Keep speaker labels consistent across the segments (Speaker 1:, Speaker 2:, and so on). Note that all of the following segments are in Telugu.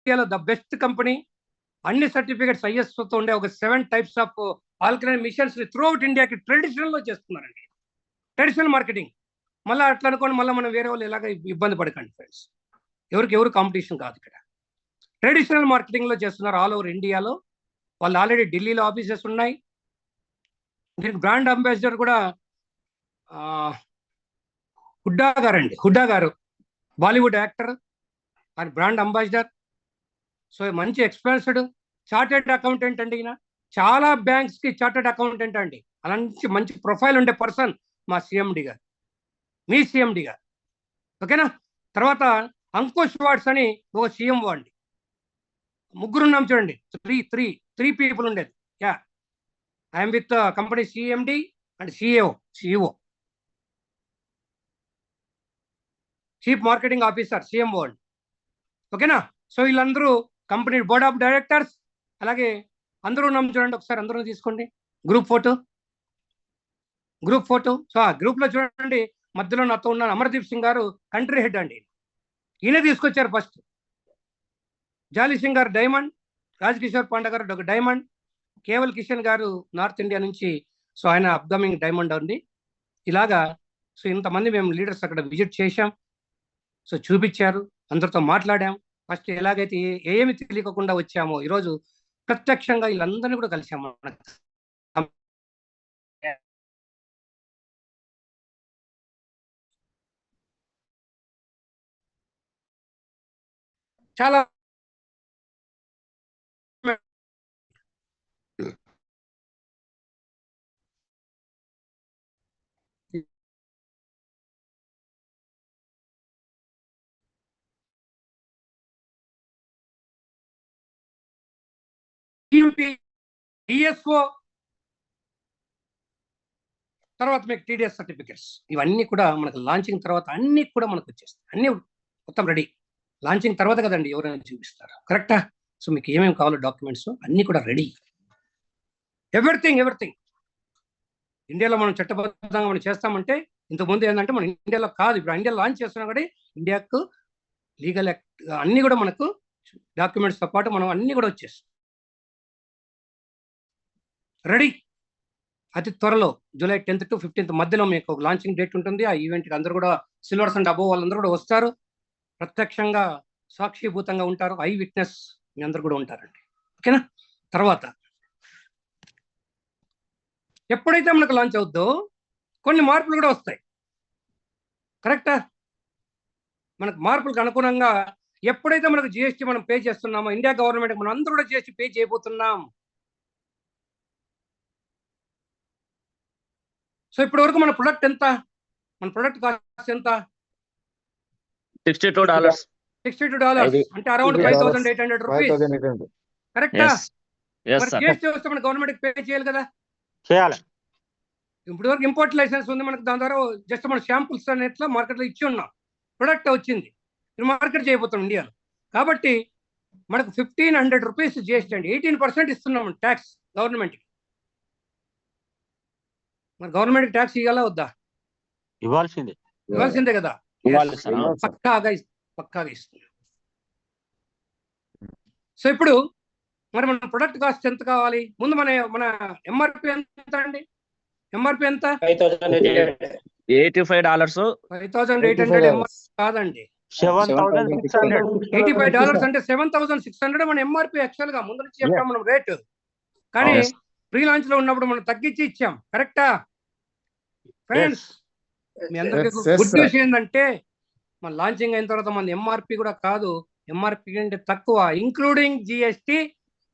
Speaker 1: ఇండియాలో ద బెస్ట్ కంపెనీ, అన్ని సర్టిఫికేట్స్ ఐఎస్ఓతో ఉండే ఒక 7 types of alkaline machines through out ఇండియాకి ట్రెడిషనల్ లో చేస్తున్నారండి. Traditional marketing. మళ్ళీ అట్లా అనుకోండి, మళ్ళీ మనం వేరే వాళ్ళు ఎలాగ ఇబ్బంది పడకండి ఫ్రెండ్స్. ఎవరు కాంపిటీషన్ కాదు ఇక్కడ. ట్రెడిషనల్ మార్కెటింగ్ లో చేస్తున్నారు ఆల్ ఓవర్ ఇండియాలో. వాళ్ళు ఆల్రెడీ ఢిల్లీలో ఆఫీసెస్ ఉన్నాయి. దీనికి బ్రాండ్ అంబాసిడర్ కూడా హుడ్డా గారు బాలీవుడ్ యాక్టర్, ఆయన బ్రాండ్ అంబాసిడర్. సో మంచి ఎక్స్పీరియన్స్డ్ చార్టెడ్ అకౌంటెంట్ అండి. ఈయన చాలా బ్యాంక్స్ కి చార్టెడ్ అకౌంటెంట్ అండి. అలాంటి మంచి ప్రొఫైల్ ఉండే పర్సన్ మా సిఎండి గారు, మీ సిఎండి గారు. ఓకేనా. తర్వాత అంకుష్ వాట్స్ అని ఒక సిఎంఓ అండి. ముగ్గురు ఉన్నాం చూడండి. త్రీ పీపుల్ ఉండేది. Yeah, I'm with company CMD and CEO, chief marketing officer, CMO అండి. ఓకేనా. సో వీళ్ళందరూ కంపెనీ బోర్డ్ ఆఫ్ డైరెక్టర్స్. అలాగే అందరూ ఉన్నాం చూడండి, ఒకసారి అందరూ తీసుకోండి గ్రూప్ ఫోటో. సో ఆ గ్రూప్ లో చూడండి, మధ్యలో నాతో ఉన్న అమర్దీప్ సింగ్ గారు కంట్రీ హెడ్ అండి. ఈయన తీసుకొచ్చారు ఫస్ట్. జాలీ సింగ్ గారు డైమండ్, రాజ్ కిషోర్ పాండే గారు ఒక డైమండ్, కేవల్ కిషన్ గారు నార్త్ ఇండియా నుంచి, సో ఆయన అప్కమింగ్ డైమండ్ అండి. ఇలాగా సో ఇంతమంది మేము లీడర్స్ అక్కడ విజిట్ చేశాం. సో చూపించారు, అందరితో మాట్లాడాం. ఫస్ట్ ఎలాగైతే ఏమి తెలియకుండా వచ్చామో ఈరోజు ప్రత్యక్షంగా వీళ్ళందరినీ కూడా కలిసాము. చాలా ఈఎస్ఓ, తర్వాత మీకు టీడీఎస్ సర్టిఫికేట్స్, ఇవన్నీ కూడా మనకు లాంచింగ్ తర్వాత అన్ని కూడా మనకు వచ్చేస్తాయి. అన్ని మొత్తం రెడీ. లాంచింగ్ తర్వాత కదండి ఎవరైనా చూపిస్తారు, కరెక్టా. సో మీకు ఏమేమి కావాలో డాక్యుమెంట్స్ అన్ని కూడా రెడీ. ఎవ్రీథింగ్ ఇండియాలో మనం చట్టబద్ధంగా మనం చేస్తామంటే, ఇంతకుముందు ఏంటంటే మనం ఇండియాలో కాదు, ఇప్పుడు ఇండియా లాంచ్ చేస్తున్నా కూడా ఇండియాకు లీగల్ అన్ని కూడా మనకు డాక్యుమెంట్స్తో పాటు మనం అన్ని కూడా వచ్చేస్తాం రెడీ. అతి త్వరలో జూలై 10th to 15th మధ్యలో మీకు ఒక లాంచింగ్ డేట్ ఉంటుంది. ఆ ఈవెంట్కి అందరూ కూడా సిల్వర్స్ అండ్ అబోవ్ వాళ్ళందరూ కూడా వస్తారు, ప్రత్యక్షంగా సాక్షిభూతంగా ఉంటారు. ఐ విట్నెస్ మీ అందరు కూడా ఉంటారండి. ఓకేనా. తర్వాత ఎప్పుడైతే మనకు లాంచ్ అవుద్దో కొన్ని మార్పులు కూడా వస్తాయి, కరెక్టా. మనకు మార్పులకు అనుగుణంగా ఎప్పుడైతే మనకు జిఎస్టీ మనం పే చేస్తున్నామో, ఇండియా గవర్నమెంట్ మనం అందరూ కూడా జిఎస్టీ పే చేయబోతున్నాం. సో ఇప్పటి వరకు మన ప్రొడక్ట్ ఎంత, మన ప్రొడక్ట్ కాస్ట్ ఎంత?
Speaker 2: $62.
Speaker 1: $62 అంటే అరౌండ్ 5,800 రూపీస్, కరెక్టా. జిఎస్టీ వస్తే మన గవర్నమెంట్ పే చేయాలి కదా. ఇప్పుడు వరకు ఇంపోర్ట్ లైసెన్స్ ఉంది మనకు, దాని ద్వారా జస్ట్ మన షాంపుల్స్ అనేట్లా మార్కెట్లో ఇచ్చి ఉన్నాం. ప్రొడక్ట్ వచ్చింది, మార్కెట్ చేయబోతున్నాం ఇండియాలో. కాబట్టి మనకు 1,500 రూపీస్ జిఎస్టీ అండి. 18% ఇస్తున్నాం ట్యాక్స్ గవర్నమెంట్కి. మరి గవర్నమెంట్ ట్యాక్స్ ఇవ్వాలా వద్దా? ఇవ్వాల్సిందే కదా. పక్కాగా ఇస్తుంది. సో ఇప్పుడు మరి మన ప్రొడక్ట్ కాస్ట్ ఎంత కావాలి? ముందు మన ఎంఆర్పి ఎంత అండి? ఎంఆర్పి ఎంత?
Speaker 2: $85.
Speaker 1: 5,800 ఎంఆర్పి కాదండి, $85 అంటే 7,600 మన ఎంఆర్పి. యాక్చువల్ గా ముందు నుంచి చెప్పాం మనం రేటు, కానీ ప్రీ లాంచ్ లో ఉన్నప్పుడు మనం తగ్గించి ఇచ్చాం, కరెక్టా ఫ్రెండ్స్. మీ అందరికీ గుడ్ న్యూస్ ఏంటంటే మన లాంచింగ్ అయిన తర్వాత మన ఎంఆర్పి కూడా కాదు, ఎంఆర్పి కంటే తక్కువ ఇంక్లూడింగ్ జిఎస్టి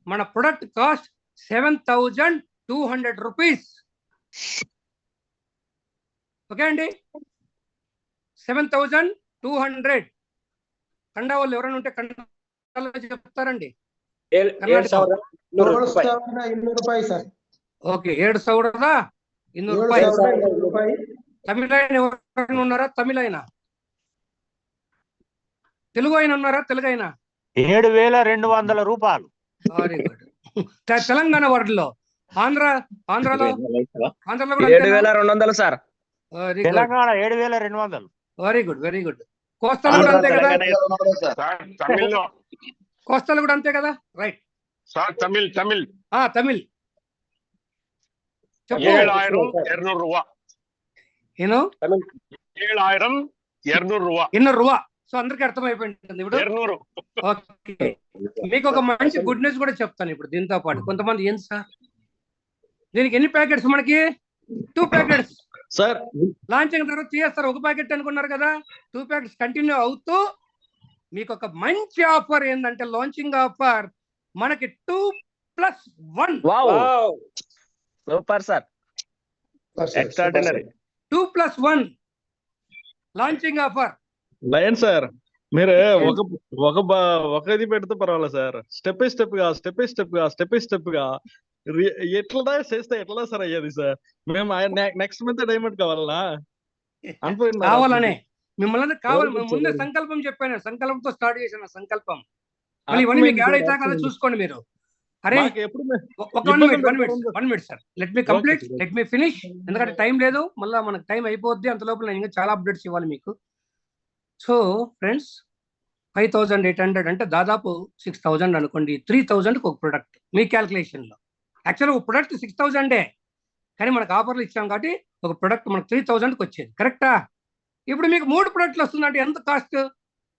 Speaker 1: మన ప్రొడక్ట్ కాస్ట్ 7,200 రూపీస్. ఓకే అండి, 7,200. కండా వాళ్ళు ఎవరైనా ఉంటే కండాలో చెప్తారండి. ఓకే, 7,200 రూపాయలు. తమిళైన ఎవరైనా ఉన్నారా? తమిళైనా, తెలుగు అయినా ఉన్నారా? తెలుగు అయినా
Speaker 2: 7,200 రూపాయలు.
Speaker 1: Very good. తెలంగాణ వర్డ్లో, ఆంధ్రలో
Speaker 2: 7,200 సార్.
Speaker 3: తెలంగాణ 7,200.
Speaker 1: Very good. కోస్తాలో కూడా అంతే కదా. కోస్తాలో కూడా అంతే కదా, రైట్.
Speaker 3: సార్ తమిళ్ తమిళ్
Speaker 1: తమిళ్ చెప్పు.
Speaker 3: 7200 ரூபா.
Speaker 1: నేను
Speaker 3: 7200 ரூபா.
Speaker 1: 200 రూపా. సో అందరికి అర్థమైపోయింటుంది ఇప్పుడు.
Speaker 3: 200.
Speaker 1: ఓకే, మీకు ఒక మంచి గుడ్ న్యూస్ కూడా చెప్తాను ఇప్పుడు దీంతో పాటు. కొంతమంది ఏం సార్ దీనికి ఎన్ని ప్యాకెట్స్, మనకి 2 ప్యాకెట్స్
Speaker 2: సార్
Speaker 1: లాంచింగ్ తర్వాత చేస్తారు. ఒక ప్యాకెట్ అనుకున్నారు కదా, 2 ప్యాకెట్స్ కంటిన్యూ అవుతూ మీకు ఒక మంచి ఆఫర్ ఏంటంటే లాంచింగ్ ఆఫర్ మనకి 2+1.
Speaker 2: Super sir, extraordinary.
Speaker 1: 2+1 launching offer.
Speaker 4: Lion sir, మీరు ఒక ఇది పెడితే పర్వాలేదు సార్. స్టెప్ బై స్టెప్ గా ఎట్లా చేస్తే ఎట్లా సార్ అయ్యేది సార్? మేము నెక్స్ట్ మంత్ డైమండ్ కావాలనా
Speaker 1: కావాలనే మిమ్మల్ని కావాలి. ముందే సంకల్పం చెప్పాను, సంకల్పంతో స్టార్ట్ చేశాను. సంకల్పం మళ్ళీ ఇవన్నీ మీకు యాడ్ అవుతా కదా, చూసుకోండి మీరు. అరే ఒక 1 minute sir, let me complete, let me finish. ఎందుకంటే టైం లేదు, మళ్ళీ మనకు టైం అయిపోద్ది. అంత లోపల నేను ఇంకా చాలా అప్డేట్స్ ఇవ్వాలి మీకు. సో ఫ్రెండ్స్, 5800 అంటే దాదాపు 6000 అనుకోండి. 3000కి ఒక ప్రొడక్ట్ మీ క్యాల్కులేషన్లో. యాక్చువల్గా ఒక ప్రొడక్ట్ 6000 కానీ మనకు ఆఫర్లు ఇచ్చాం కాబట్టి ఒక ప్రొడక్ట్ మనకు 3000కి వచ్చేది, కరెక్టా? ఇప్పుడు మీకు 3 ప్రొడక్ట్లు వస్తుందంటే ఎంత కాస్ట్?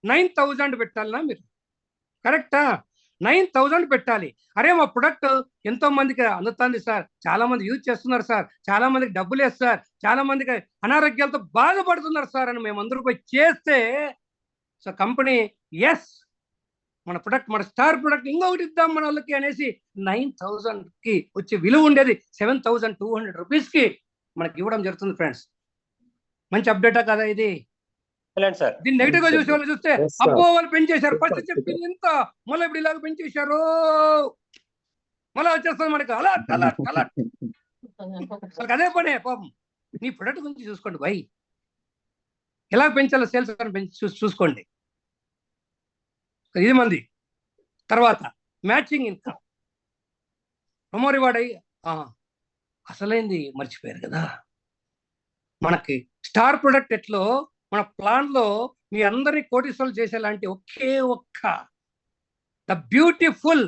Speaker 1: 9000 పెట్టాలనా మీరు, కరెక్టా? 9000 పెట్టాలి. అరే మా ప్రొడక్ట్ ఎంతో మందికి అందుతుంది సార్, చాలా మంది యూజ్ చేస్తున్నారు సార్, చాలా మందికి డబ్బులు లేదు సార్, చాలా మందికి అనారోగ్యాలతో బాధపడుతున్నారు సార్ అని మేము అందరూ పోయి చేస్తే, సో కంపెనీ ఎస్ మన ప్రొడక్ట్, మన స్టార్ ప్రొడక్ట్ ఇంకొకటి ఇద్దాం మన వాళ్ళకి అనేసి 9000కి వచ్చే విలువ ఉండేది 7200 రూపీస్కి మనకి ఇవ్వడం జరుగుతుంది ఫ్రెండ్స్. మంచి అప్డేటా కదా ఇది? దీన్ని నెగిటివ్ గా చూసే వాళ్ళు చూస్తే అబ్బో వాళ్ళు పెంచేశారు, ఫస్ట్ చెప్పింది ఇంత, మళ్ళీ ఇప్పుడు ఇలాగ పెంచేశారు, మళ్ళీ వచ్చేస్తుంది మనకి అలా అలా అలా. వాళ్ళకి అదే పనే పాపం. మీ ప్రొడక్ట్ గురించి చూసుకోండి భయ్, ఎలా పెంచాలో సేల్స్ పెంచి చూసుకోండి. ఇది మంది. తర్వాత మ్యాచింగ్ ఇన్కమ్, ప్రొమో రివార్డ్ అయ్యి అసలైంది మర్చిపోయారు కదా. మనకి స్టార్ ప్రొడక్ట్ ఎట్లో మన ప్లాన్ లో మీ అందరినీ కోటీశ్వరులు చేసేలాంటి ఒకే ఒక్క ద బ్యూటిఫుల్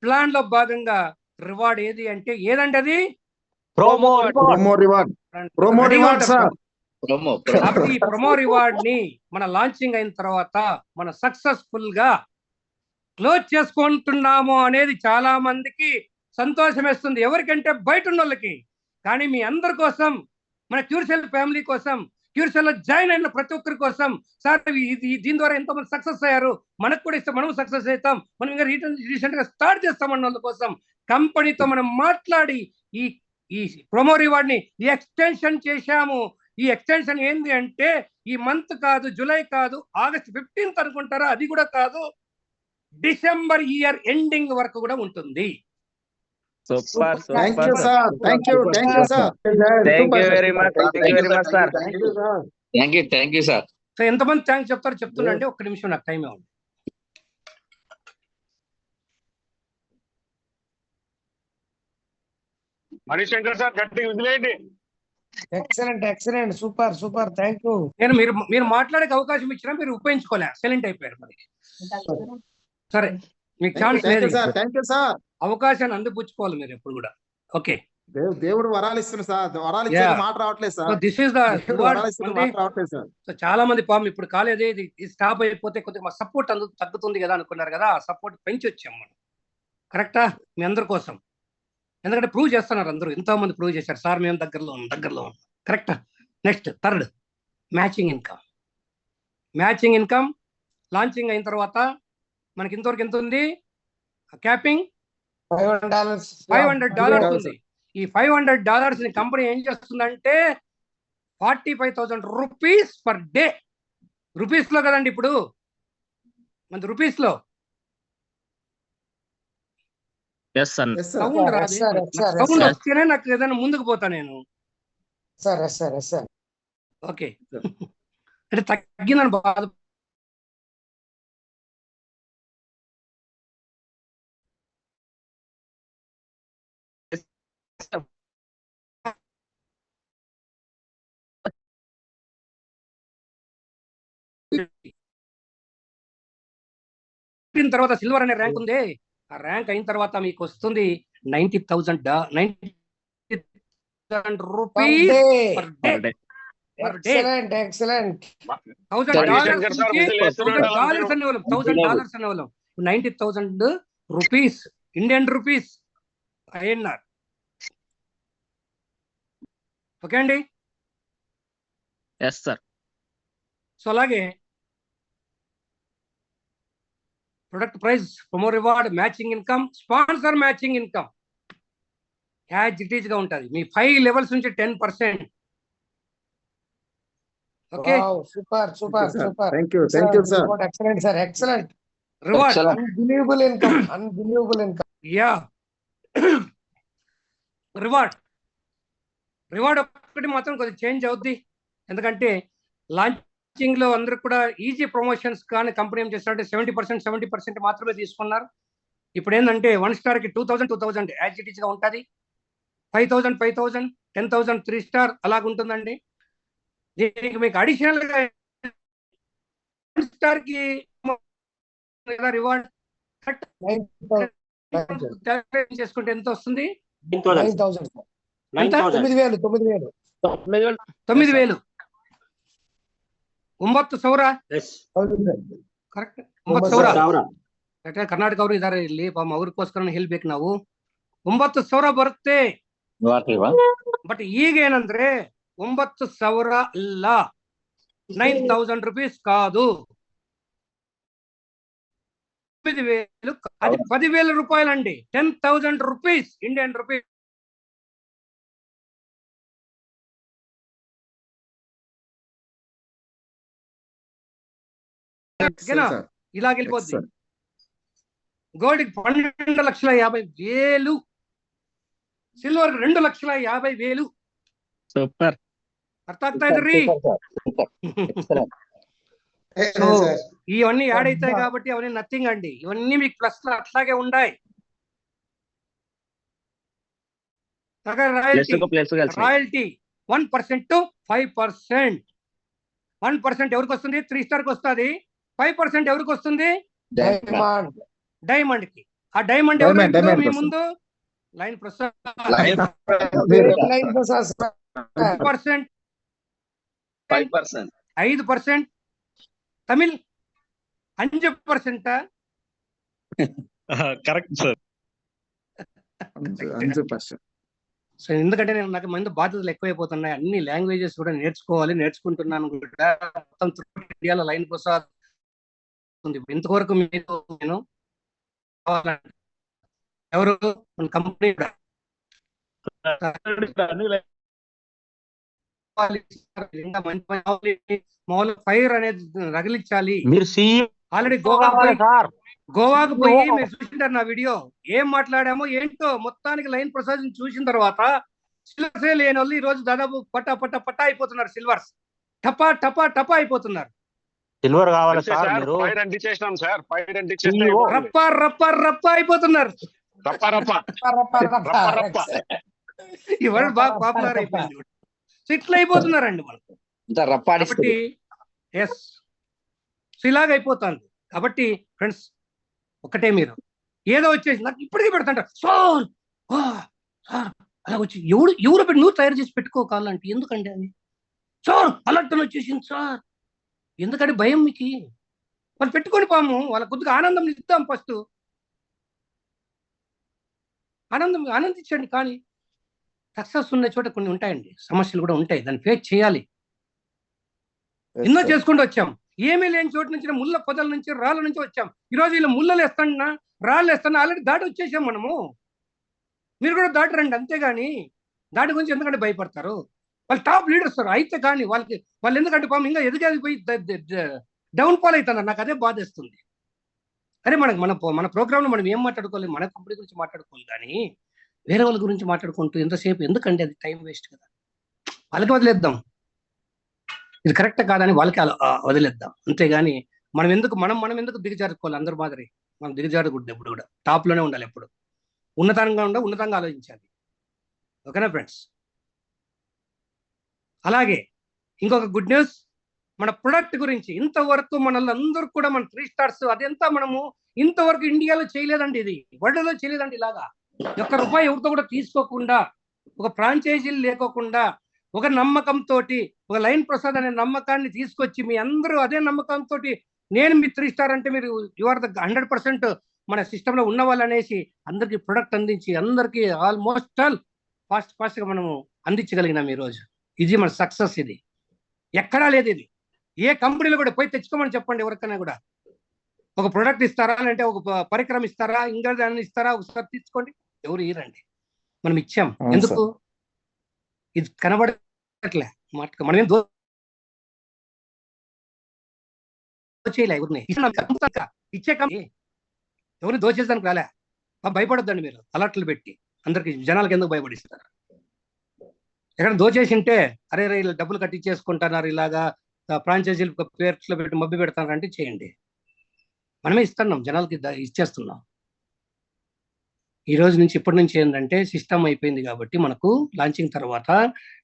Speaker 1: ప్లాన్ లో భాగంగా రివార్డ్ ఏది అంటే ఏదండి అది?
Speaker 2: Promo reward.
Speaker 1: ఈ ప్రొమో రివార్డ్ ని మన లాంచింగ్ అయిన తర్వాత మన సక్సెస్ఫుల్ గా క్లోజ్ చేసుకుంటున్నాము అనేది చాలా మందికి సంతోషం వేస్తుంది, ఎవరికంటే బయట ఉన్న వాళ్ళకి. కానీ మీ అందరి కోసం, మన క్యూర్సెల్ ఫ్యామిలీ కోసం, క్యూర్సెల్ లో జాయిన్ అయిన ప్రతి ఒక్కరి కోసం, సార్ దీని ద్వారా ఎంతోమంది సక్సెస్ అయ్యారు, మనకు కూడా ఇస్తే మనం సక్సెస్ అవుతాం, మనం ఇంకా రీసెంట్ గా స్టార్ట్ చేస్తామన్న వాళ్ళ కోసం కంపెనీతో మనం మాట్లాడి ఈ ప్రొమో రివార్డ్ ని ఈ ఎక్స్టెన్షన్ చేశాము. ఈ ఎక్స్టెన్షన్ ఏంది అంటే ఈ మంత్ కాదు, జూలై కాదు, ఆగస్ట్ 15th అనుకుంటారా, అది కూడా కాదు, డిసెంబర్ ఇయర్ ఎండింగ్ వరకు కూడా ఉంటుంది.
Speaker 2: Super
Speaker 5: thank you sir, thank you sir,
Speaker 2: thank you very much sir.
Speaker 5: Thank you sir.
Speaker 1: So ఎంతమంది థ్యాంక్స్ చెప్తారో చెప్తున్నా అండి, ఒక్క నిమిషం నాకు టైం ఇవ్వండి.
Speaker 3: హరిశంకర్ సార్ గట్టిగా వదిలేయండి.
Speaker 6: Excellent super thank you.
Speaker 1: నేను మీరు మాట్లాడే అవకాశం ఇచ్చినా మీరు ఉపయోగించుకోలే, సైలెంట్ అయిపోయారు. మరి సరే, మీకు ఛాన్స్ లేదు, అవకాశాన్ని అందిపుచ్చుకోవాలి మీరు ఎప్పుడు కూడా. ఓకే,
Speaker 5: దేవుడు వరాలు ఇస్తున్నారు సార్, వరాలు ఇచ్చే మాట రావట్లేదు సార్.
Speaker 1: దిస్ ఇస్ ద
Speaker 5: రావట్లేదు సార్.
Speaker 1: సో చాలా మంది పాపం ఇప్పుడు కాలేదే, ఇది స్టాప్ అయిపోతే కొద్దిగా సపోర్ట్ తగ్గుతుంది కదా అనుకున్నారు కదా, ఆ సపోర్ట్ పెంచి వచ్చాం మనం, కరెక్టా? మీ అందరి కోసం. ఎందుకంటే ప్రూవ్ చేస్తున్నారు అందరూ, ఎంతో మంది ప్రూవ్ చేశారు సార్ మేము దగ్గరలో ఉన్నాం, కరెక్టా? Next third matching income. Matching income launching అయిన తర్వాత మనకి ఇంతవరకు ఎంత ఉంది? క్యాపింగ్ $500 ఉంది. ఈ $500 ని కంపెనీ ఏం చేస్తుందంటే 45,000 రూపీస్ పర్ డే. రూపీస్ లో కదండి ఇప్పుడు, మన రూపీస్ లో. సౌండ్ వస్తేనే నాకు ఏదైనా ముందుకు పోతా నేను. ఓకే, అంటే తగ్గిందని బాధ దాటిన తర్వాత సిల్వర్ అనే ర్యాంక్ ఉంది, ఆ ర్యాంక్ అయిన తర్వాత మీకు వస్తుంది 90,000 rupees per day.
Speaker 6: Excellent excellent.
Speaker 3: Manishankar sir whistle వేస్తున్నాడు అలా మీరు.
Speaker 1: $1,000 అనేవాళ్ళం, 90,000 rupees, Indian rupees INR. Okay అండి.
Speaker 2: Yes sir.
Speaker 1: సో అలాగే product price, promo reward, matching income, sponsor matching income as it is గా ఉంటుంది. మీ 5 లెవెల్స్ నుంచి 10%. Okay,
Speaker 6: super super super.
Speaker 5: Thank you sir.
Speaker 6: Excellent sir, excellent.
Speaker 1: Reward,
Speaker 6: unbelievable income, unbelievable income.
Speaker 1: Yeah reward ఒక్కటి మాత్రం కొద్దిగా చేంజ్ అవుద్ది, ఎందుకంటే లాంచింగ్ లో అందరూ కూడా ఈజీ ప్రమోషన్స్ కానీ కంపెనీ ఏం చేస్తారంటే 70% మాత్రమే తీసుకున్నారు. ఇప్పుడు ఏంటంటే 1 స్టార్ కి 2,000 యాజ్ ఇట్ ఈజ్ గా ఉంటుంది. 5,000 10,000 3 స్టార్ అలాగుంటుందండి. దీనికి మీకు అడిషనల్ గా 1 స్టార్ కి రివార్డ్ చేసుకుంటే ఎంత వస్తుంది?
Speaker 6: 9,000. 9,000.
Speaker 1: 9,000. 9,000 ಕರೆಕ್ಟ್. 9,000 ಕರ್ನಾಟಕ ಅವರು ಇದಾರೆ ಇಲ್ಲಿ, ಅವ್ರಿಗೋಸ್ಕರ ಹೇಳ್ಬೇಕು ನಾವು. 9,000 ಬರುತ್ತೆ. ಬಟ್ ಈಗ ಏನಂದ್ರೆ 9,000 ಅಲ್ಲ, 9,000 ರೂಪೀಸ್ కాదు, 9,000. అది 10,000 రూపాయలండి. 10,000 రూపీస్, ఇండియన్ రూపీస్. ఇలా వెళ్ళిపోద్ది. Gold 12,50,000, silver 2,50,000.
Speaker 2: సూపర్.
Speaker 1: అర్థ ಆಗ್ತಾ ಇದ್ರಿ? సో ఇవన్నీ యాడ్ అవుతాయి కాబట్టి అవన్నీ నథింగ్ అండి, ఇవన్నీ మీకు ప్లస్ అట్లాగే ఉన్నాయి. Royalty 1% to 5%. 1% ఎవరికి వస్తుంది? 3 స్టార్ కి వస్తుంది. 5% ఎవరికి వస్తుంది? డైమండ్ కి. ఆ డైమండ్ ఎవరు మీ ముందు? Line Prasad. 5%. Tamil 5%.
Speaker 4: Correct sir.
Speaker 5: 5%.
Speaker 1: So ఎందుకంటే నాకు మంది బాధ్యతలు ఎక్కువైపోతున్నాయి, అన్ని లాంగ్వేజెస్ కూడా నేర్చుకుంటున్నాను కూడా. మొత్తం ఇండియాలో లైన్ ప్రసాద్ ఉంది. ఇంతవరకు మీకు నేను ఎవరు మన కంపెనీ ఫైర్ అనేది రగిలించాలి. ఆల్రెడీ గోవాకు పోయి మీరు చూసింటారు నా వీడియో, ఏం మాట్లాడామో ఏంటో. మొత్తానికి లైన్ ప్రసాద్ చూసిన తర్వాత సిల్వర్సే లేని వాళ్ళు ఈ రోజు దాదాపు పట్టా అయిపోతున్నారు. సిల్వర్స్ టపా టపా టపా అయిపోతున్నారు.
Speaker 7: సిల్వర్ కావాలి సార్.
Speaker 3: ఫైర్ అండి చేసినాం సార్, ఫైర్ అండి
Speaker 1: రప్ప రప్ప రప్ప అయిపోతున్నారు. ఈ వర్డ్ బాగా పాపులర్ అయిపోయింది. ఇట్లా అయిపోతున్నారండి మనకు. కాబట్టి ఎస్, ఇలాగ అయిపోతుంది. కాబట్టి ఫ్రెండ్స్ ఒకటే, మీరు ఏదో వచ్చేసి నాకు ఇప్పటికీ పెడతాంటారు సార్ అలా వచ్చి ఎవరు పెట్టి నువ్వు తయారు చేసి పెట్టుకోకాలంటే ఎందుకండి అది సార్ అలర్ట్ వచ్చేసింది సార్. ఎందుకంటే భయం మీకు. వాళ్ళు పెట్టుకొని పాము, వాళ్ళ కొద్దిగా ఆనందం ఇద్దాం. ఫస్ట్ ఆనందించండి. కానీ సక్సెస్ ఉన్న చోట కొన్ని ఉంటాయండి, సమస్యలు కూడా ఉంటాయి, దాన్ని ఫేస్ చేయాలి. ఎన్నో చేసుకుంటూ వచ్చాం. ఏమీ లేని చోటు నుంచి, ముళ్ళ పొదల నుంచి, రాళ్ళ నుంచి వచ్చాం. ఈరోజు వీళ్ళు ముళ్ళలు వేస్తాన్నా, రాళ్ళు వేస్తాన్నా, ఆల్రెడీ దాటి వచ్చేసాం మనము. మీరు కూడా దాటరండి, అంతేగాని దాటి గురించి ఎందుకంటే భయపడతారు. వాళ్ళు టాప్ లీడర్స్ అయితే కానీ వాళ్ళు ఎందుకంటే పాపం ఇంకా ఎదిగేది పోయి డౌన్ ఫాల్ అవుతున్నారు. నాకు అదే బాధేస్తుంది. అరే మన ప్రోగ్రామ్ లో మనం ఏం మాట్లాడుకోవాలి? మన కంపెనీ గురించి మాట్లాడుకోవాలి, కానీ వేరే వాళ్ళ గురించి మాట్లాడుకుంటూ ఎంతసేపు ఎందుకంటే అది టైం వేస్ట్ కదా. వాళ్ళకి వదిలేద్దాం, ఇది కరెక్ట్ కాదని వాళ్ళకి వదిలేద్దాం. అంతేగాని మనం ఎందుకు దిగజారుకోవాలి? అందరి మాదిరి మనం దిగజారకూడదు. ఎప్పుడు కూడా టాప్ లోనే ఉండాలి. ఎప్పుడు ఉన్నతంగా ఆలోచించాలి. ఓకేనా ఫ్రెండ్స్? అలాగే ఇంకొక గుడ్ న్యూస్, మన ప్రొడక్ట్ గురించి ఇంతవరకు మనల్ని కూడా మన 3 స్టార్స్ అదంతా మనము ఇంతవరకు ఇండియాలో చేయలేదండి, ఇది వరల్డ్లో చేయలేదండి. ఇలాగా ₹1 ఎవరితో కూడా తీసుకోకుండా, ఒక ఫ్రాంచైజీలు లేకోకుండా, ఒక నమ్మకంతో, ఒక లైన్ ప్రసాద్ అనే నమ్మకాన్ని తీసుకొచ్చి మీ అందరూ అదే నమ్మకంతో నేను మీ 3 స్టార్ అంటే మీరు యు ఆర్ ద 100% మన సిస్టంలో ఉన్న వాళ్ళు అనేసి అందరికి ప్రొడక్ట్ అందించి అందరికి ఆల్మోస్ట్ ఆల్ ఫాస్ట్ గా మనము అందించగలిగినాం ఈ రోజు. ఇది మన సక్సెస్. ఇది ఎక్కడా లేదు. ఇది ఏ కంపెనీలో కూడా పోయి తెచ్చుకోమని చెప్పండి. ఎవరికైనా కూడా ఒక ప్రొడక్ట్ ఇస్తారా, అంటే ఒక పరికరం ఇస్తారా, ఇంకా దాన్ని ఇస్తారా, ఒకసారి తీసుకోండి. ఎవరు ఇయ్యరండి. మనం ఇచ్చాం. ఎందుకు? ఇది కనబడట్లే. మనం ఏం దోచేయలే ఎవరిని. ఇచ్చే కంపెనీ ఎవరిని దోచేదానికి రాలే. భయపడొద్దండి మీరు అలర్ట్లు పెట్టి అందరికి జనాలకు ఎందుకు భయపడిస్తారు. ఎక్కడ దోచేసి ఉంటే అరే ఇలా డబ్బులు కట్టించేసుకుంటున్నారు, ఇలాగా ఫ్రాంచైజీలు పేర్లో పెట్టి మబ్బి పెడతారు అంటే చేయండి. మనమే ఇస్తున్నాం, జనాలకి ఇచ్చేస్తున్నాం. ఈ రోజు నుంచి ఇప్పటి నుంచి ఏంటంటే సిస్టమ్ అయిపోయింది కాబట్టి మనకు లాంచింగ్ తర్వాత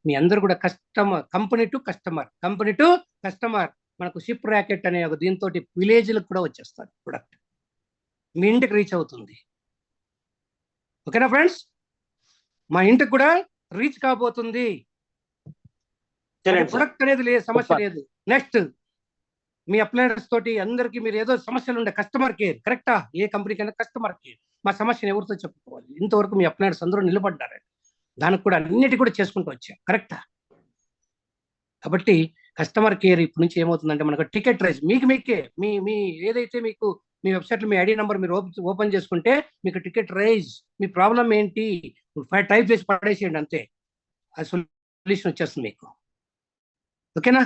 Speaker 1: మీ అందరూ కూడా కంపెనీ టు కస్టమర్ మనకు షిప్ ర్యాకెట్ అనే ఒక దీంతో విలేజ్లకు కూడా వచ్చేస్తారు ప్రొడక్ట్, మీ ఇంటికి రీచ్ అవుతుంది. ఓకేనా ఫ్రెండ్స్? మా ఇంటికి కూడా రీచ్ కాబోతుంది. ప్రొడక్ట్ అనేది లేదు, సమస్య లేదు. నెక్స్ట్ మీ అప్లయర్స్ తోటి అందరికి మీరు ఏదో సమస్యలు ఉండే కస్టమర్ కేర్, కరెక్టా? ఏ కంపెనీకైనా కస్టమర్ కేర్, మా సమస్యను ఎవరితో చెప్పుకోవాలి. ఇంతవరకు మీ అప్లయర్స్ అందరూ నిలబడ్డారండి. దానికి కూడా అన్నిటి కూడా చేసుకుంటూ వచ్చాం, కరెక్టా? కాబట్టి కస్టమర్ కేర్ ఇప్పుడు నుంచి ఏమవుతుందంటే మనకు టికెట్ రైజ్ మీకే మీ ఏదైతే మీకు మీ వెబ్సైట్లో మీ ఐడి నెంబర్ మీరు ఓపెన్ చేసుకుంటే మీకు టికెట్ రైజ్, మీ ప్రాబ్లం ఏంటి టైప్ చేసి పడేసేయండి, అంతే. ఆ సొల్యూషన్ వచ్చేస్తుంది మీకు. ఓకేనా?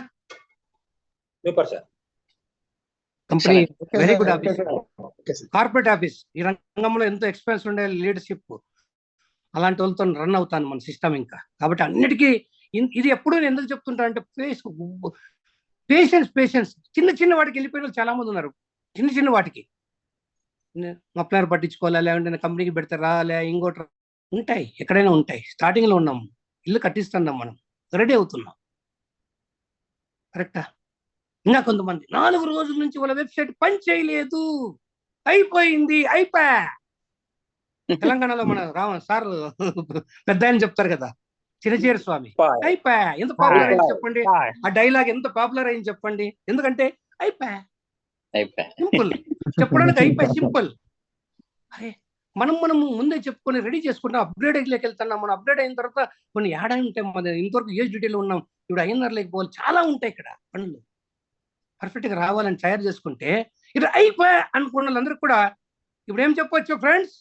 Speaker 8: Super sir.
Speaker 1: Company very good office, corporate office. ఈ రంగంలో ఎంతో ఎక్స్పీరియన్స్ ఉండే లీడర్షిప్ అలాంటి వాళ్ళతో రన్ అవుతాను మన సిస్టమ్ ఇంకా. కాబట్టి అన్నిటికీ ఇది ఎప్పుడు నేను ఎందుకు చెప్తుంటా అంటే పేషెన్స్. చిన్న వాటికి వెళ్ళిపోయిన చాలా మంది ఉన్నారు. చిన్న వాటికి అప్లైర్ పట్టించుకోవాలా, లేకుంటే కంపెనీకి పెడతారా, ఇంకోటి ఉంటాయి, ఎక్కడైనా ఉంటాయి. స్టార్టింగ్ లో ఉన్నాం, ఇల్లు కట్టిస్తున్నాం, మనం రెడీ అవుతున్నాం, కరెక్టా? ఇంకా కొంతమంది 4 రోజుల నుంచి వాళ్ళ వెబ్సైట్ పని చేయలేదు, అయిపోయింది, అయిపోయా. తెలంగాణలో మన సార్ పెద్ద ఆయన చెప్తారు కదా, చిరచీర స్వామి, అయిపోయా. ఎంత పాపులర్ అయింది చెప్పండి ఆ డైలాగ్, ఎంత పాపులర్ అయింది చెప్పండి. ఎందుకంటే అయిపోయా, సింపుల్ చెప్పడానికి. అయిపోయి సింపుల్. అరే మనం ముందే చెప్పుకొని రెడీ చేసుకుంటాం, అప్గ్రేడ్లోకి వెళ్తున్నాం. మనం అప్గ్రేడ్ అయిన తర్వాత కొన్ని యాడ్ ఉంటాయి. మన ఇంతవరకు ఏజ్ డీటెయిల్ ఉన్నాం, ఇప్పుడు ఐఎన్ఆర్ లేకపోవాలి, చాలా ఉంటాయి ఇక్కడ పనులు. పర్ఫెక్ట్ గా రావాలని తయారు చేసుకుంటే ఇది అయిపోయా అనుకున్న వాళ్ళందరూ కూడా ఇప్పుడు ఏం చెప్పొచ్చు ఫ్రెండ్స్?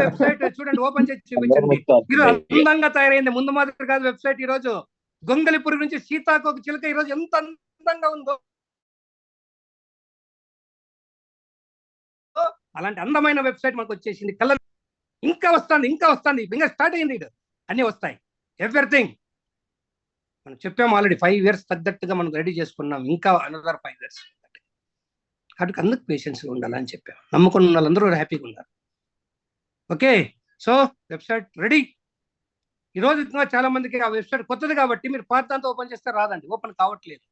Speaker 1: వెబ్సైట్ చూడండి, ఓపెన్ చేసి చూపించండి. ఈరోజు అందంగా తయారైంది, ముందు మాదిరి కాదు వెబ్సైట్. ఈ రోజు గొంగలిపురి నుంచి సీతాకోక చిలుక ఈ రోజు ఎంత అందంగా ఉందో, అలాంటి అందమైన వెబ్సైట్ మనకు వచ్చేసింది. కలర్ ఇంకా వస్తుంది, ఇంకా స్టార్ట్ అయింది. అన్ని వస్తాయి, ఎవ్రీథింగ్ మనం చెప్పాము ఆల్రెడీ. 5 years తగ్గట్టుగా మనం రెడీ చేసుకున్నాం, ఇంకా అనదర్ 5 years. కాబట్టి అందుకు పేషెన్స్ ఉండాలని చెప్పాం. నమ్ముకున్న వాళ్ళందరూ హ్యాపీగా ఉన్నారు. Okay, so website ready. ఈ రోజు ఇంకా చాలా మందికి ఆ వెబ్సైట్ కొత్తది కాబట్టి మీరు పాత దాంతో ఓపెన్ చేస్తే రాదండి, ఓపెన్ కావట్లేదు.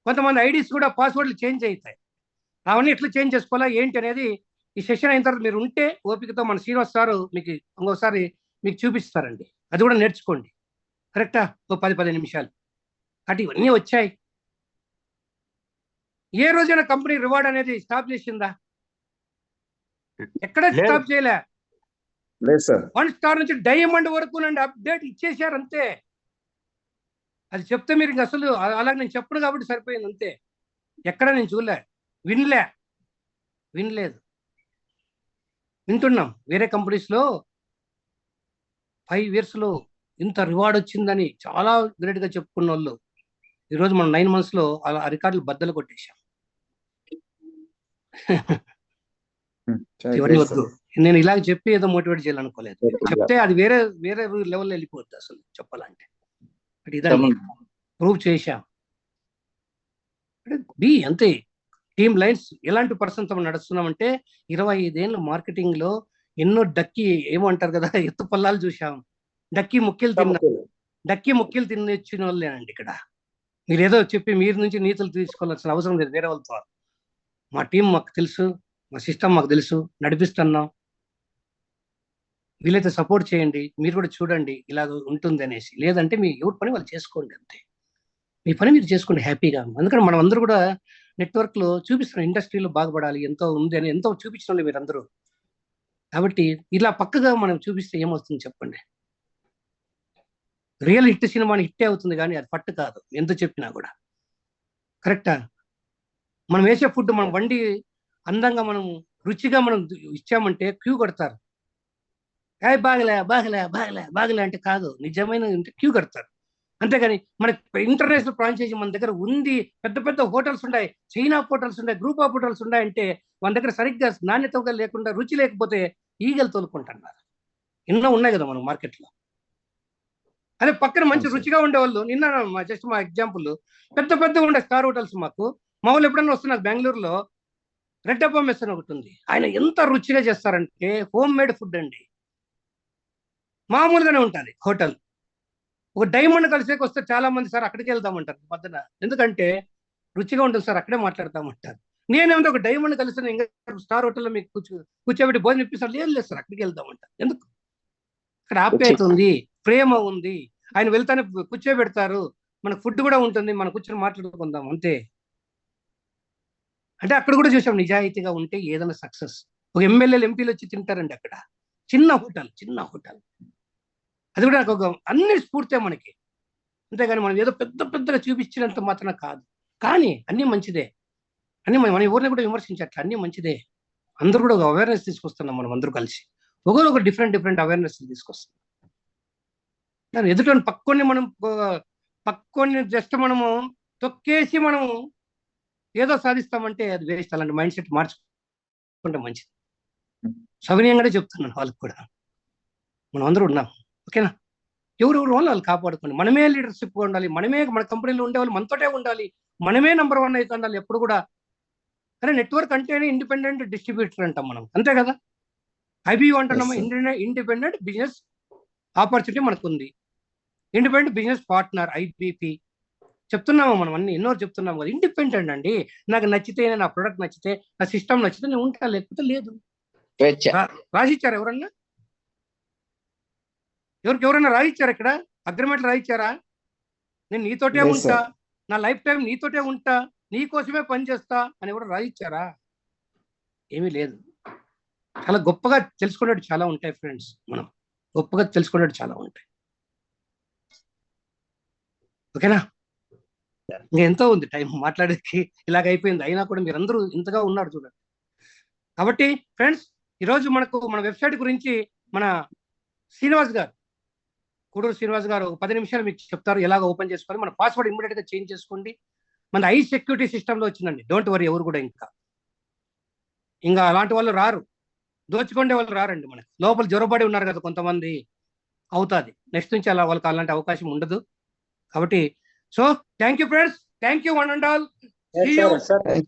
Speaker 1: కొంతమంది ఐడీస్ కూడా పాస్వర్డ్లు చేంజ్ అవుతాయి. అవన్నీ ఎట్లా చేంజ్ చేసుకోవాలా ఏంటి అనేది ఈ సెషన్ అయిన తర్వాత మీరు ఉంటే ఓపికతో మన శ్రీనివాస్ సార్ మీకు ఇంకోసారి మీకు చూపిస్తారండి. అది కూడా నేర్చుకోండి, కరెక్టా? ఓ 10-15 నిమిషాలు. అటు ఇవన్నీ వచ్చాయి. ఏ రోజైనా కంపెనీ రివార్డ్ అనేది స్టాప్ చేసిందా? ఎక్కడ స్టాప్ చేయలే. 1 స్టార్ నుంచి డైమండ్ వరకు నుండి అప్డేట్ ఇచ్చేసారు, అంతే. అది చెప్తే మీరు ఇంక అసలు అలాగే నేను చెప్పను కాబట్టి సరిపోయింది, అంతే. ఎక్కడ నేను చూడలే, వినలేదు. వింటున్నాం వేరే కంపెనీస్ లో 5 years లో ఇంత రివార్డ్ వచ్చిందని చాలా గ్రేట్ గా చెప్పుకున్న వాళ్ళు ఈరోజు మనం 9 months లో ఆ రికార్డులు బద్దలు కొట్టేశాం. ఇవన్నీ వద్దు, నేను ఇలాగ చెప్పి ఏదో మోటివేట్ చేయాలనుకోలేదు. చెప్తే అది వేరే లెవెల్లో వెళ్ళిపోద్ది అసలు చెప్పాలంటే. ఇదంతా ప్రూవ్ చేశాం. బి అంతే. టీమ్ లైన్స్ ఎలాంటి పర్సన్తో నడుస్తున్నామంటే 25 ఏళ్ళు మార్కెటింగ్ లో ఎన్నో డక్కి ఏమంటారు కదా, ఎత్తు పల్లాలు చూసాం, డక్కి ముఖ్యలు తిన్నాం. డక్కి ముక్కిలు తినొచ్చిన వాళ్ళేనండి ఇక్కడ. మీరు ఏదో చెప్పి మీరు నుంచి నీతులు తీసుకోవాల్సిన అవసరం లేదు వేరే వాళ్ళతో. మా టీం మాకు తెలుసు, మా సిస్టమ్ మాకు తెలుసు, నడిపిస్తున్నాం. వీలైతే సపోర్ట్ చేయండి, మీరు కూడా చూడండి ఇలాగ ఉంటుంది అనేసి. లేదంటే మీ ఎవరి పని వాళ్ళు చేసుకోండి, అంతే. మీ పని మీరు చేసుకోండి హ్యాపీగా. అందుకని మనం అందరూ కూడా నెట్వర్క్ లో చూపిస్తున్నాం, ఇండస్ట్రీలో బాగుపడాలి ఎంతో ఉంది అని ఎంతో చూపించడం మీరు అందరూ. కాబట్టి ఇలా పక్కగా మనం చూపిస్తే ఏమవుతుంది చెప్పండి? రియల్ హిట్ సినిమాని హిట్టే అవుతుంది, కానీ అది పట్టు కాదు ఎంత చెప్పినా కూడా. కరెక్టా? మనం వేసే ఫుడ్ మనం వండి అందంగా మనం రుచిగా మనం ఇచ్చామంటే క్యూ కడతారు. బాగలే బాగలే బాగలే బాగలే అంటే కాదు, నిజమైన క్యూ కడతారు. అంతేగాని మనకి ఇంటర్నేషనల్ ఫ్రాంచైజీ మన దగ్గర ఉంది, పెద్ద పెద్ద హోటల్స్ ఉన్నాయి, చైనా హోటల్స్ ఉన్నాయి, గ్రూప్ ఆఫ్ హోటల్స్ ఉన్నాయంటే మన దగ్గర సరిగ్గా నాణ్యతగా లేకుండా రుచి లేకపోతే ఈగలు తోలుకుంటున్నారు. ఎన్నో ఉన్నాయి కదా మనం మార్కెట్లో. అదే పక్కన మంచి రుచిగా ఉండేవాళ్ళు, నిన్న జస్ట్ మా ఎగ్జాంపుల్, పెద్ద పెద్ద ఉండే స్టార్ హోటల్స్ మాకు మా వాళ్ళు ఎప్పుడన్నా వస్తున్నారు బెంగళూరులో, రెడ్ అప్ప మెస్ అని ఒకటి ఉంది. ఆయన ఎంత రుచిగా చేస్తారంటే హోమ్ మేడ్ ఫుడ్ అండి, మామూలుగానే ఉంటుంది హోటల్. ఒక డైమండ్ కలిసేకి వస్తే చాలా మంది సార్ అక్కడికి వెళ్దామంటారు మధ్యన, ఎందుకంటే రుచిగా ఉంటుంది సార్ అక్కడే మాట్లాడతామంటారు. నేనేమిటో ఒక డైమండ్ కలిసి ఇంకా స్టార్ హోటల్లో మీకు కూర్చోబెట్టి భోజనం ఇప్పిస్తారు, లేదు సార్ అక్కడికి వెళ్దామంటారు. ఎందుకు? అక్కడ ఆప్యాయత ఉంది, ప్రేమ ఉంది, ఆయన వెళ్తానే కూర్చోబెడతారు, మనకు ఫుడ్ కూడా ఉంటుంది, మనం కూర్చొని మాట్లాడుకుందాం అంతే. అంటే అక్కడ కూడా చూసాం నిజాయితీగా ఉంటే ఏదైనా సక్సెస్. ఒక ఎమ్మెల్యేలు ఎంపీలు వచ్చి తింటారండి అక్కడ, చిన్న హోటల్. అది కూడా నాకు అన్ని స్ఫూర్తే మనకి. అంతేగాని మనం ఏదో పెద్ద పెద్దగా చూపించినంత మాత్రం కాదు, కానీ అన్ని మంచిదే. అన్ని మన ఊరిని కూడా విమర్శించట్లే, అన్ని మంచిదే. అందరూ కూడా ఒక అవేర్నెస్ తీసుకొస్తున్నాం మనం అందరూ కలిసి, ఒకరు డిఫరెంట్ అవేర్నెస్ తీసుకొస్తున్నాం. దాని ఎదుట పక్కొని జస్ట్ మనము తొక్కేసి మనము ఏదో సాధిస్తామంటే అది వేస్ట్. అలాంటి మైండ్ సెట్ మార్చుకుంటే మంచిది. సవినయంగానే చెప్తున్నాను వాళ్ళకి కూడా, మనం అందరూ ఉన్నాం, ఓకేనా? ఎవరెవరు వాళ్ళు కాపాడుకోండి. మనమే లీడర్షిప్ ఉండాలి, మనమే మన కంపెనీలో ఉండేవాళ్ళు మనతోటే ఉండాలి, మనమే నెంబర్ 1 అయితే ఉండాలి ఎప్పుడు కూడా. అరే నెట్వర్క్ అంటేనే ఇండిపెండెంట్ డిస్ట్రిబ్యూటర్ అంటాం మనం, అంతే కదా? ఐబీయూ అంటున్నాము, ఇండిపెండెంట్ బిజినెస్ ఆపర్చునిటీ మనకు ఉంది, ఇండిపెండెంట్ బిజినెస్ పార్ట్నర్ ఐబీపీ చెప్తున్నాము మనం, అన్ని ఎన్నో చెప్తున్నాము కదా. ఇండిపెండెంట్ అండి, నాకు నచ్చితే, నా ప్రొడక్ట్ నచ్చితే, నా సిస్టమ్ నచ్చితే నేను ఉంటా, లేకపోతే లేదు. రాసిచ్చారా ఎవరన్నా? ఎవరైనా రాయిచ్చారా ఇక్కడ? అగ్రిమెంట్లు రాయిచ్చారా? నేను నీతోటే ఉంటా, నా లైఫ్ టైం నీతోటే ఉంటా, నీకోసమే పనిచేస్తా అని ఎవరు రాయిచ్చారా? ఏమీ లేదు. చాలా గొప్పగా తెలుసుకునేవి చాలా ఉంటాయి ఫ్రెండ్స్, మనం గొప్పగా తెలుసుకునేవి చాలా ఉంటాయి, ఓకేనా? ఇంకా ఎంతో ఉంది టైం మాట్లాడేకి, ఇలాగ అయిపోయింది. అయినా కూడా మీరందరూ ఇంతగా ఉన్నారు చూడండి. కాబట్టి ఫ్రెండ్స్, ఈరోజు మన వెబ్సైట్ గురించి మన శ్రీనివాస్ గారు, కోడూరు శ్రీనివాస్ గారు 10 నిమిషాలు మీకు చెప్తారు ఎలాగ ఓపెన్ చేసుకోవాలి. మన పాస్వర్డ్ ఇమ్మీడియట్ గా చేంజ్ చేసుకోండి. మన ఐ సెక్యూరిటీ సిస్టంలో వచ్చిందండి, డోంట్ వరీ. ఎవరు కూడా ఇంకా అలాంటి వాళ్ళు రారు, దోచుకుండే వాళ్ళు రారండి. మనకి లోపల జ్వరపడి ఉన్నారు కదా కొంతమంది, అవుతుంది. నెక్స్ట్ నుంచి వాళ్ళకి అలాంటి అవకాశం ఉండదు. కాబట్టి so thank you friends, thank you one and all.